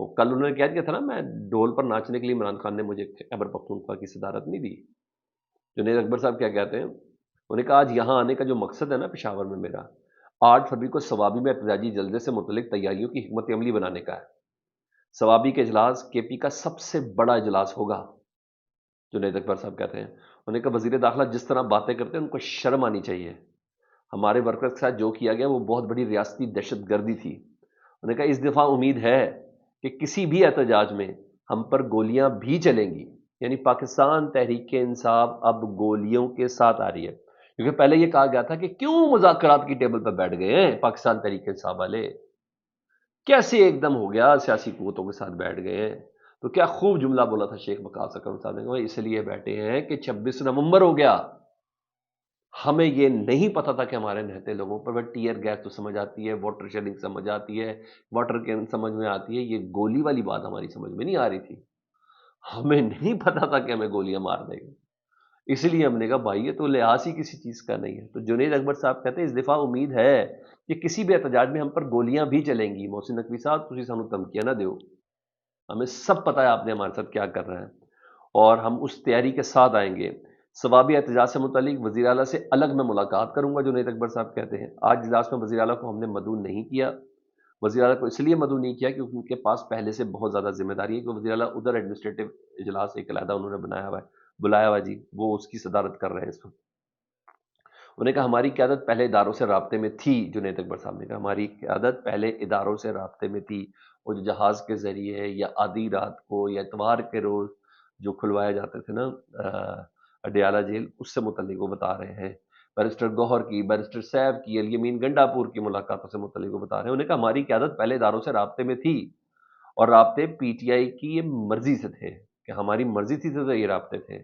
اور کل انہوں نے کہہ دیا تھا نا، میں ڈھول پر ناچنے کے لیے عمران خان نے مجھے خیبر پختونخوا کی صدارت نہیں دی۔ جنید اکبر صاحب کیا کہتے ہیں، انہوں نے کہا آج یہاں آنے کا جو مقصد ہے نا پشاور میں میرا، 8 فروری کو ثوابی میں احتجاجی جلسے سے متعلق تیاریوں کی حکمت عملی بنانے کا ہے۔ ثوابی کے اجلاس کے پی کا سب سے بڑا اجلاس ہوگا، جنید اکبر صاحب کہتے ہیں۔ انہوں نے کہا وزیر داخلہ جس طرح باتیں کرتے ہیں ان کو شرم آنی چاہیے، ہمارے ورکرز کے ساتھ جو کیا گیا وہ بہت بڑی ریاستی دہشت گردی تھی۔ انہوں نے کہا اس دفعہ امید ہے کہ کسی بھی احتجاج میں ہم پر گولیاں بھی چلیں گی، یعنی پاکستان تحریک انصاف اب گولیوں کے ساتھ آ رہی ہے، کیونکہ پہلے یہ کہا گیا تھا کہ کیوں مذاکرات کی ٹیبل پر بیٹھ گئے ہیں پاکستان تحریک انصاف والے، کیسے ایک دم ہو گیا سیاسی قوتوں کے ساتھ بیٹھ گئے ہیں۔ تو کیا خوب جملہ بولا تھا شیخ وقاص اکرم صاحب نے، کہا اس لیے بیٹھے ہیں کہ 26 نومبر ہو گیا، ہمیں یہ نہیں پتا تھا کہ ہمارے نہتے لوگوں پر وہ ٹیئر گیس تو سمجھ آتی ہے، واٹر شیلنگ سمجھ آتی ہے، واٹر کین سمجھ میں آتی ہے، یہ گولی والی بات ہماری سمجھ میں نہیں آ رہی تھی، ہمیں نہیں پتا تھا کہ ہمیں گولیاں مار دیں گے، اسی لیے ہم نے کہا بھائی یہ تو لحاظ ہی کسی چیز کا نہیں ہے۔ تو جنید اکبر صاحب کہتے ہیں اس دفعہ امید ہے کہ کسی بھی احتجاج میں ہم پر گولیاں بھی چلیں گی۔ محسن نقوی صاحب تسی سانو دھمکیاں نہ دیو، ہمیں سب پتا ہے آپ نے ہمارے ساتھ کیا کر رہا ہے، اور ہم اس تیاری کے ساتھ آئیں گے۔ ثوابی احتجاج سے متعلق وزیر اعلیٰ سے الگ میں ملاقات کروں گا، جنید اکبر صاحب کہتے ہیں۔ آج اجلاس میں وزیر اعلیٰ کو ہم نے مدعو نہیں کیا، وزیر اعلیٰ کو اس لیے مدعو نہیں کیا کیونکہ ان کے پاس پہلے سے بہت زیادہ ذمہ داری ہے، کہ وزیر اعلیٰ ادھر ایڈمنسٹریٹو اجلاس ایک علیحدہ انہوں نے بلایا ہوا ہے جی، وہ اس کی صدارت کر رہے ہیں اس وقت۔ انہوں نے کہا ہماری قیادت پہلے اداروں سے رابطے میں تھی، جنید اکبر صاحب نے کہا ہماری قیادت پہلے اداروں سے رابطے میں تھی، وہ جو جہاز کے ذریعے یا آدھی رات کو یا اتوار کے روز جو کھلوائے جاتے تھے نا اڈیالہ جیل، اس سے متعلق وہ بتا رہے ہیں۔ بیرسٹر گوہر کی، بیرسٹر سیف کی، الیمین گنڈا پور کی ملاقاتوں سے متعلق وہ بتا رہے ہیں۔ انہوں نے کہا ہماری قیادت پہلے اداروں سے رابطے میں تھی، اور رابطے پی ٹی آئی کی یہ مرضی سے تھے، کہ ہماری مرضی تھی تو یہ رابطے تھے۔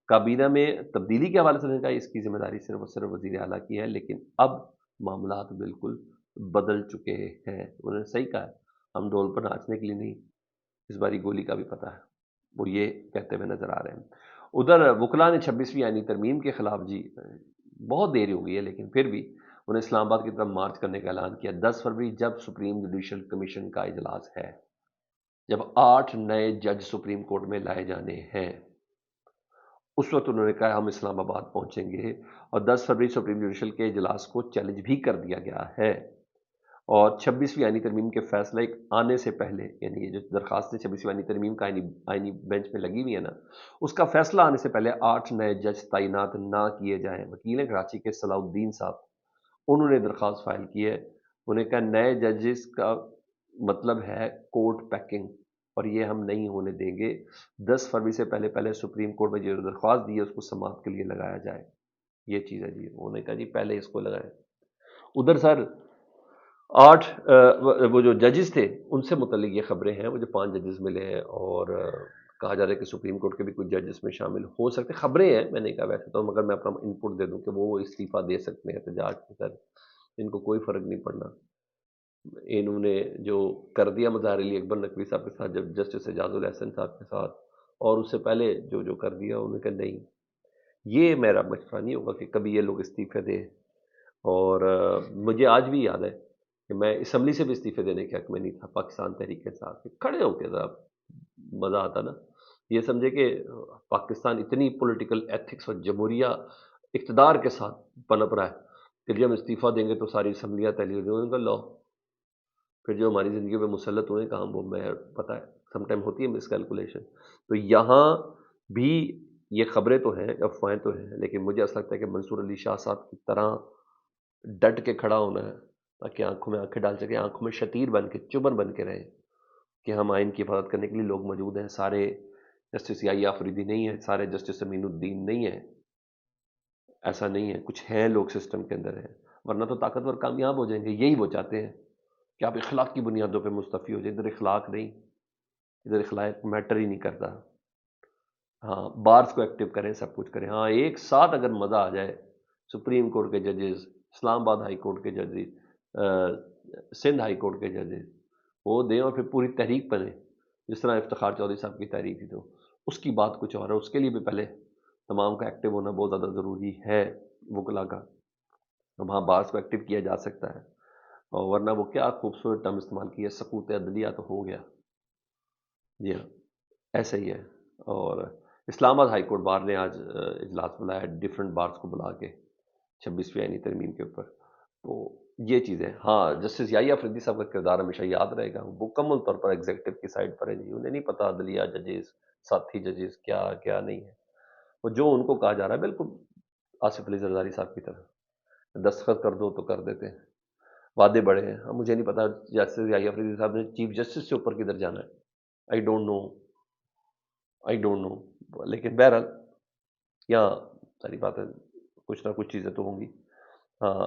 کابینہ میں تبدیلی کے حوالے سے نے کہا اس کی ذمہ داری صرف اور صرف وزیر اعلیٰ کی ہے، لیکن اب معاملات بالکل بدل چکے ہیں۔ انہوں نے صحیح کہا ہے، ہم ڈول پر ناچنے کے لیے نہیں، اس باری گولی کا بھی پتہ ہے، وہ یہ کہتے ہوئے نظر آ رہے ہیں۔ ادھر وکلاء نے 26ویں آئینی ترمیم کے خلاف جی بہت دیر ہو گئی ہے لیکن پھر بھی انہیں اسلام آباد کی طرف مارچ کرنے کا اعلان کیا۔ 10 فروری جب سپریم جوڈیشل کمیشن کا اجلاس ہے، جب 8 نئے جج سپریم کورٹ میں لائے جانے ہیں، اس وقت انہوں نے کہا ہم اسلام آباد پہنچیں گے، اور 10 فروری سپریم جوڈیشل کے اجلاس کو چیلنج بھی کر دیا گیا ہے، اور 26ویں آئینی ترمیم کے فیصلے آنے سے پہلے، یعنی یہ جو درخواستیں 26ویں آئینی ترمیم کا آئینی بینچ میں لگی ہوئی ہیں نا، اس کا فیصلہ آنے سے پہلے 8 نئے جج تعینات نہ کیے جائیں۔ وکیل ہیں کراچی کے صلاح الدین صاحب، انہوں نے درخواست فائل کی ہے۔ انہوں نے کہا نئے ججز کا مطلب ہے کورٹ پیکنگ، اور یہ ہم نہیں ہونے دیں گے۔ 10 فروری سے پہلے پہلے سپریم کورٹ میں جو درخواست دی ہے اس کو سماعت کے لیے لگایا جائے، یہ چیز ہے جی۔ انہوں نے کہا جی پہلے اس کو لگائیں۔ ادھر سر 8 وہ جو ججز تھے ان سے متعلق یہ خبریں ہیں، وہ جو 5 ججز ملے ہیں، اور کہا جا رہا ہے کہ سپریم کورٹ کے بھی کچھ ججز میں شامل ہو سکتے، خبریں ہیں، میں نے کہا ویسے تو، مگر میں اپنا انپٹ دے دوں کہ وہ استعفیٰ دے سکتے ہیں احتجاج کے سر، ان کو کوئی فرق نہیں پڑنا۔ انہوں نے جو کر دیا مظاہر علی اکبر نقوی صاحب کے ساتھ، جب جسٹس اعجاز الحسن صاحب کے ساتھ، اور اس سے پہلے جو کر دیا، انہوں نے کہا نہیں، یہ میرا مشورہ نہیں ہوگا کہ کبھی یہ لوگ استعفے دیں۔ اور مجھے آج بھی یاد ہے کہ میں اسمبلی سے بھی استعفے دینے کے حق میں نہیں تھا، پاکستان تحریک کے ساتھ کھڑے ہو کے ذرا مزہ آتا نا، یہ سمجھے کہ پاکستان اتنی پولیٹیکل ایتھکس اور جمہوریہ اقتدار کے ساتھ پنپ رہا ہے کہ جب ہم استعفیٰ دیں گے تو ساری اسمبلیاں تحلیل ہو جائیں گی، لو پھر جو ہماری زندگی پہ مسلط ہوئے کام، وہ میں پتہ ہے سم ٹائم ہوتی ہے مس کیلکولیشن۔ تو یہاں بھی یہ خبریں تو ہیں، افواہیں تو ہیں، لیکن مجھے ایسا لگتا ہے کہ منصور علی شاہ صاحب کی طرح ڈٹ کے کھڑا ہونا ہے، تاکہ آنکھوں میں آنکھیں ڈال سکے، آنکھوں میں شتیر بن کے، چبن بن کے رہے کہ ہم آئین کی حفاظت کرنے کے لیے لوگ موجود ہیں، سارے جسٹس یحییٰ آفریدی نہیں ہیں، سارے جسٹس امین الدین نہیں ہیں، ایسا نہیں ہے، کچھ ہیں لوگ سسٹم کے اندر ہیں، ورنہ تو طاقتور کامیاب ہو جائیں گے۔ یہی وہ چاہتے ہیں کہ آپ اخلاق کی بنیادوں پہ مستعفی ہو جائیں، ادھر اخلاق نہیں، ادھر اخلاق میٹر ہی نہیں کرتا۔ ہاں بارز کو ایکٹیو کریں، سب کچھ کریں، ہاں ایک ساتھ اگر مزہ آ جائے، سپریم کورٹ کے ججز، اسلام آباد ہائی کورٹ کے ججز، سندھ ہائی کورٹ کے ججز، وہ دیں اور پھر پوری تحریک بنے، جس طرح افتخار چودھری صاحب کی تحریک تھی، تو اس کی بات کچھ اور ہے، اس کے لیے بھی پہلے تمام کا ایکٹیو ہونا بہت زیادہ ضروری ہے وکلا کا۔ اب ہاں بارز کو ایکٹیو کیا جا سکتا ہے، اور ورنہ وہ کیا خوبصورت ٹرم استعمال کیا، سقوط عدلیہ تو ہو گیا، جی ہاں، ایسا ہی ہے۔ اور اسلام آباد ہائی کورٹ بار نے آج اجلاس بلایا ڈفرینٹ بارس کو بلا کے 26ویں آئینی ترمیم کے اوپر۔ تو یہ چیزیں، ہاں جسٹس یحییٰ افریدی صاحب کا کردار ہمیشہ یاد رہے گا، وہ مکمل طور پر ایگزیکٹو کی سائڈ پر ہے جی، انہیں نہیں پتا عدلیہ ججز ساتھی ججز کیا کیا نہیں ہے، وہ جو ان کو کہا جا رہا ہے بالکل آصف علی زرداری صاحب کی طرح دستخط کر دو تو کر دیتے ہیں، وعدے بڑے ہیں۔ اب مجھے نہیں پتا جسٹس یحییٰ افریدی صاحب نے چیف جسٹس سے اوپر کدھر جانا ہے، I don't know, I don't know, لیکن بہرحال یہاں ساری بات ہے، کچھ نہ کچھ چیزیں تو ہوں گی۔ ہاں،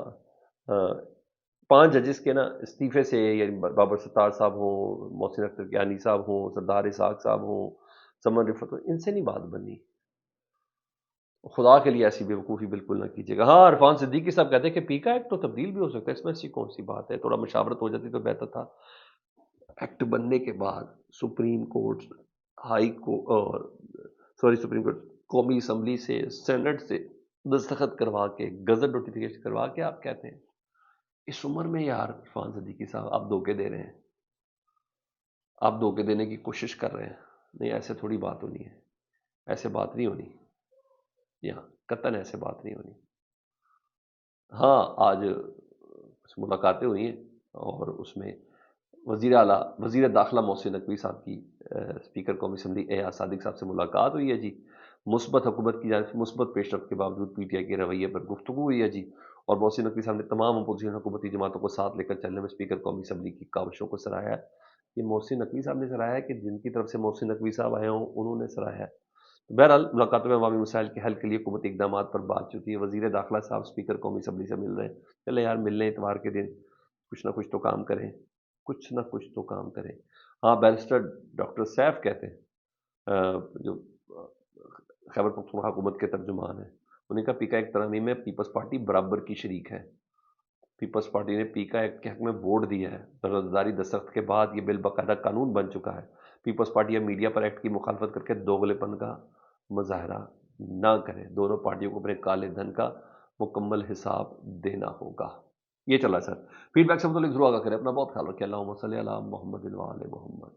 5 ججز کے نا استعفے سے، یعنی بابر ستار صاحب ہوں، محسن اختر کیانی صاحب ہوں، سردار اسحاق صاحب ہوں، سمن رفت ہوں، ان سے نہیں بات بنی، خدا کے لیے ایسی بیوقوفی بالکل نہ کیجیے گا۔ ہاں عرفان صدیقی صاحب کہتے ہیں کہ پیکا ایکٹ تو تبدیل بھی ہو سکتا ہے، اس میں ایسی کون سی بات ہے، تھوڑا مشاورت ہو جاتی تو بہتر تھا۔ ایکٹ بننے کے بعد سپریم کورٹ، ہائی اور سپریم کورٹ، قومی اسمبلی سے، سینٹ سے دستخط کروا کے، گزٹ نوٹیفیکیشن کروا کے آپ کہتے ہیں اس عمر میں یار عرفان صدیقی صاحب آپ دھوکے دے رہے ہیں، آپ دھوکے دینے کی کوشش کر رہے ہیں، نہیں ایسے تھوڑی بات ہونی ہے، ایسے بات نہیں ہونی، یہاں قطعاً ایسے بات نہیں ہونی۔ ہاں آج کچھ ملاقاتیں ہوئی ہیں، اور اس میں وزیر اعلیٰ وزیر داخلہ محسن نقوی صاحب کی اسپیکر قومی اسمبلی ایاز صادق صاحب سے ملاقات ہوئی ہے جی، مثبت حکومت کی جانب سے مثبت پیش رفت کے باوجود پی ٹی آئی کے رویے پر گفتگو ہوئی ہے جی، اور محسن نقوی صاحب نے تمام اپوزیشن حکومتی جماعتوں کو ساتھ لے کر چلنے میں اسپیکر قومی اسمبلی کی کاوشوں کو سراہا ہے۔ یہ محسن نقوی صاحب نے سراہا ہے کہ جن کی طرف سے محسن نقوی صاحب آئے ہوں انہوں نے سراہا ہے۔ بہرحال ملاقاتوں میں عوامی مسائل کے حل کے لیے حکومتی اقدامات پر بات چیت ہوئی ہے، وزیر داخلہ صاحب اسپیکر قومی اسمبلی سے مل رہے ہیں، چلے یار مل لیں اتوار کے دن، کچھ نہ کچھ تو کام کریں، کچھ نہ کچھ تو کام کریں۔ ہاں بیرسٹر ڈاکٹر سیف کہتے ہیں جو خیبر پختونخوا حکومت کے ترجمان ہیں، انہوں نے کہا پیکا ایک ترمیم میں پیپلز پارٹی برابر کی شریک ہے، پیپلز پارٹی نے پیکا ایکٹ کے حق میں ووٹ دیا ہے، رضاداری دستخط کے بعد یہ بل باقاعدہ قانون بن چکا ہے، پیپلز پارٹی اب میڈیا پر ایکٹ کی مخالفت کر کے دوغلے پن کا مظاہرہ نہ کرے، دونوں پارٹیوں کو اپنے کالے دھن کا مکمل حساب دینا ہوگا۔ یہ چلا سر، فیڈ بیک سے متعلق ضرور آگاہ کریں، اپنا بہت خیال رکھیں، اللہم صلی علی محمد و آل محمد۔